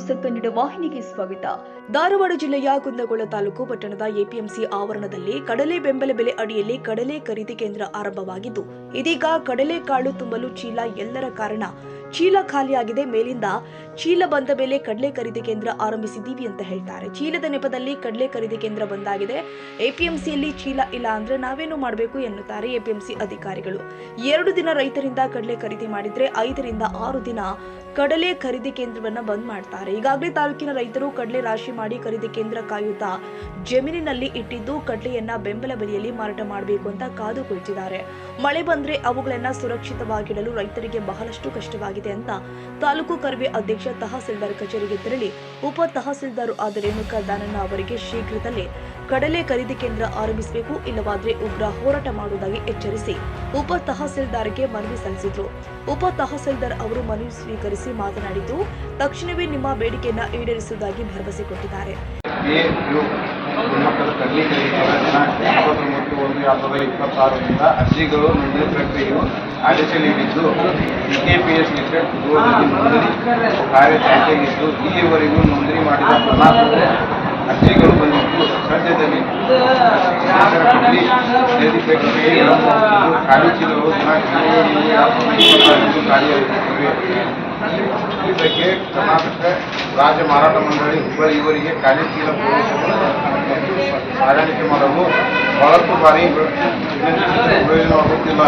ಸತ್ಕನ್ನಡ ವಾಹಿನಿಗೆ ಸ್ವಾಗತ. ಧಾರವಾಡ ಜಿಲ್ಲೆಯ ಕುಂದಗೋಳ ತಾಲೂಕು ಪಟ್ಟಣದ ಎಪಿಎಂಸಿ ಆವರಣದಲ್ಲಿ ಕಡಲೆ ಬೆಂಬಲ ಬೆಲೆ ಅಡಿಯಲ್ಲಿ ಕಡಲೆ ಖರೀದಿ ಕೇಂದ್ರ ಆರಂಭವಾಗಿದ್ದು, ಇದೀಗ ಕಡಲೆ ಕಾಳು ತುಂಬಲು ಚೀಲ ಎಲ್ಲರ ಕಾರಣ ಚೀಲ ಖಾಲಿಯಾಗಿದೆ. ಮೇಲಿಂದ ಚೀಲ ಬಂದ ಮೇಲೆ ಕಡಲೆ ಖರೀದಿ ಕೇಂದ್ರ ಆರಂಭಿಸಿದ್ದೀವಿ ಅಂತ ಹೇಳ್ತಾರೆ. ಚೀಲದ ನೆಪದಲ್ಲಿ ಕಡಲೆ ಖರೀದಿ ಕೇಂದ್ರ ಬಂದಾಗಿದೆ. ಎಪಿಎಂಸಿಯಲ್ಲಿ ಚೀಲ ಇಲ್ಲ ಅಂದ್ರೆ ನಾವೇನು ಮಾಡಬೇಕು ಎನ್ನುತ್ತಾರೆ ಎಪಿಎಂಸಿ ಅಧಿಕಾರಿಗಳು. 2 ದಿನ ರೈತರಿಂದ ಕಡಲೆ ಖರೀದಿ ಮಾಡಿದ್ರೆ 5 ರಿಂದ 6 ದಿನ ಕಡಲೆ ಖರೀದಿ ಕೇಂದ್ರವನ್ನ ಬಂದ್ ಮಾಡ್ತಾರೆ. ಈಗಾಗಲೇ ತಾಲೂಕಿನ ರೈತರು ಕಡಲೆ ರಾಶಿ ಮಾಡಿ ಖರೀದಿ ಕೇಂದ್ರ ಕಾಯುತ್ತಾ ಜಮೀನಿನಲ್ಲಿ ಇಟ್ಟಿದ್ದು ಕಡಲೆಯನ್ನ ಬೆಂಬಲ ಬೆಲೆಯಲ್ಲಿ ಮಾರಾಟ ಮಾಡಬೇಕು ಅಂತ ಕಾದು ಕುಳಿತಿದ್ದಾರೆ. ಮಳೆ ಬಂದ್ರೆ ಅವುಗಳನ್ನ ಸುರಕ್ಷಿತವಾಗಿಡಲು ರೈತರಿಗೆ ಬಹಳಷ್ಟು ಕಷ್ಟವಾಗಿದೆ ಅಂತ ತಾಲೂಕು ಕರ್ವೆ ಅಧ್ಯಕ್ಷ ತಹಸೀಲ್ದಾರ್ ಕಚೇರಿಗೆ ತೆರಳಿ ಉಪ ತಹಸೀಲ್ದಾರ್ ಆದ ರೇಣುಕಾ ದಾನಣ್ಣ ಅವರಿಗೆ ಶೀಘ್ರದಲ್ಲೇ ಕಡಲೆ ಖರೀದಿ ಕೇಂದ್ರ ಆರಂಭಿಸಬೇಕು, ಇಲ್ಲವಾದ್ರೆ ಉಗ್ರ ಹೋರಾಟ ಮಾಡುವುದಾಗಿ ಎಚ್ಚರಿಸಿ ಉಪ ತಹಸೀಲ್ದಾರ್ಗೆ ಮನವಿ ಸಲ್ಲಿಸಿದ್ರು. ಉಪ ತಹಸೀಲ್ದಾರ್ ಅವರು ಮನವಿ ಸ್ವೀಕರಿಸಿ ಮಾತನಾಡಿದ್ದು, ತಕ್ಷಣವೇ ನಿಮ್ಮ ಬೇಡಿಕೆಯನ್ನ ಈಡೇರಿಸುವುದಾಗಿ ಭರವಸೆ ಕೊಟ್ಟಿದ್ದಾರೆ. ಅರ್ಜಿಗಳು ನೋಂದಣಿ ಪ್ರಕ್ರಿಯೆಯು ಆದೇಶ ನೀಡಿದ್ದು ಕೆಪಿಎಸ್ ಕಾರ್ಯಚಟೆಯಾಗಿದ್ದು ಇಲ್ಲಿಯವರೆಗೂ ನೋಂದಣಿ ಮಾಡಿದ 14 ಅರ್ಜಿಗಳು ಬಂದಿದ್ದು ಸದ್ಯದಲ್ಲಿ ಖರೀದಿ ಪ್ರಕ್ರಿಯೆ ಖಾಲಿ ಚೀಲಗಳು ಖಾಲಿಯಾಗುತ್ತವೆ. ಈ ಬಗ್ಗೆ ಕರ್ನಾಟಕ ರಾಜ್ಯ ಮಾರಾಟ ಮಂಡಳಿ ಹುಬ್ಬಳ್ಳಿ ಇವರಿಗೆ ಖಾಲಿ ಚೀಲ ಸಾಗಾಣಿಕೆ ಮಾಡಲು ಬಹಳಷ್ಟು ಬಾರಿ ಪ್ರಯೋಜನವಾಗುತ್ತಿಲ್ಲ.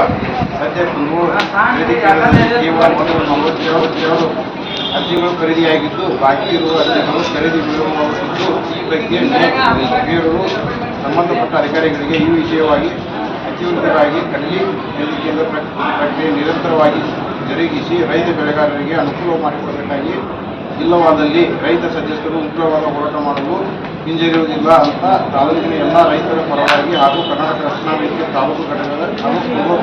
ಸದ್ಯ ಖರೀದಿ ಕೇಂದ್ರದಲ್ಲಿ ಕೇವಲ 147 ಅರ್ಜಿಗಳು ಖರೀದಿಯಾಗಿದ್ದು ಬಾಕಿ ಇರುವ ಅರ್ಜಿಗಳು ಖರೀದಿ ವಿಳಂಬವಾಗುತ್ತಿದ್ದು ಈ ಬಗ್ಗೆ ಬೇರೆಯವರು ಸಂಬಂಧಪಟ್ಟ ಅಧಿಕಾರಿಗಳಿಗೆ ಈ ವಿಷಯವಾಗಿ ಅತಿವೃತ್ತರಾಗಿ ಕಡಲೆ ಖರೀದಿ ಕೇಂದ್ರ ಪ್ರಕ್ರಿಯೆ ನಿರಂತರವಾಗಿ ಜರುಗಿಸಿ ರೈತ ಬೆಳೆಗಾರರಿಗೆ ಅನುಕೂಲ ಮಾಡಿಕೊಡಬೇಕಾಗಿ, ಇಲ್ಲವಾದಲ್ಲಿ ರೈತ ಸದಸ್ಯರು ಉಗ್ರವಾದ ಹೋರಾಟ ಮಾಡಲು ಹಿಂಜರಿಯುವುದಿಲ್ಲ ಅಂತ ತಾಲೂಕಿನ ಎಲ್ಲ ರೈತರ ಪರವಾಗಿ ಹಾಗೂ ಕರ್ನಾಟಕ ರಕ್ಷಣಾ ವೇದಿಕೆ ತಾಲೂಕು ಘಟಕದ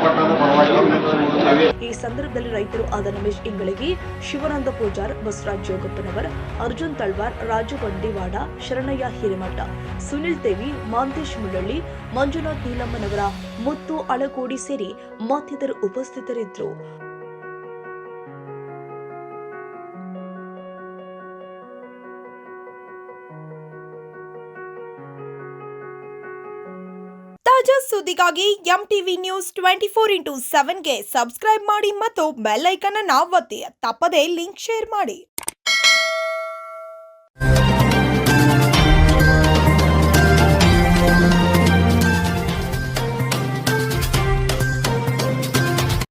ಪಟ್ಟಣದ ಪರವಾಗಿ ವಿನಂತಿಸುತ್ತೇವೆ. ಈ ಸಂದರ್ಭದಲ್ಲಿ ರೈತರು ಆದ ರಮೇಶ್ ಇಂಗಳಗಿ, ಶಿವಾನಂದ ಪೂಜಾರ್, ಬಸವರಾಜ್ ಜೋಗಪ್ಪನವರ್, ಅರ್ಜುನ್ ತಳ್ವಾರ್, ರಾಜು ಬಂಡಿವಾಡ, ಶರಣಯ್ಯ ಹಿರೇಮಠ, ಸುನಿಲ್ ತೇವಿ, ಮಾಂತೇಶ್ ಮುಳ್ಳಳ್ಳಿ, ಮಂಜುನಾಥ್ ನೀಲಮ್ಮನವರ, ಮುತ್ತು ಅಳಕೋಡಿ ಸೇರಿ ಮತ್ತಿತರರು ಉಪಸ್ಥಿತರಿದ್ದರು. ತಾಜಾ ಸುದ್ದಿಗಾಗಿ ಎಂಟಿವಿ ನ್ಯೂಸ್ 24x7ಗೆ ಸಬ್ಸ್ಕ್ರೈಬ್ ಮಾಡಿ ಮತ್ತು ಬೆಲ್ ಐಕಾನ್ ಅನ್ನು ಒತ್ತಿ. ತಪ್ಪದೇ ಲಿಂಕ್ ಶೇರ್ ಮಾಡಿ.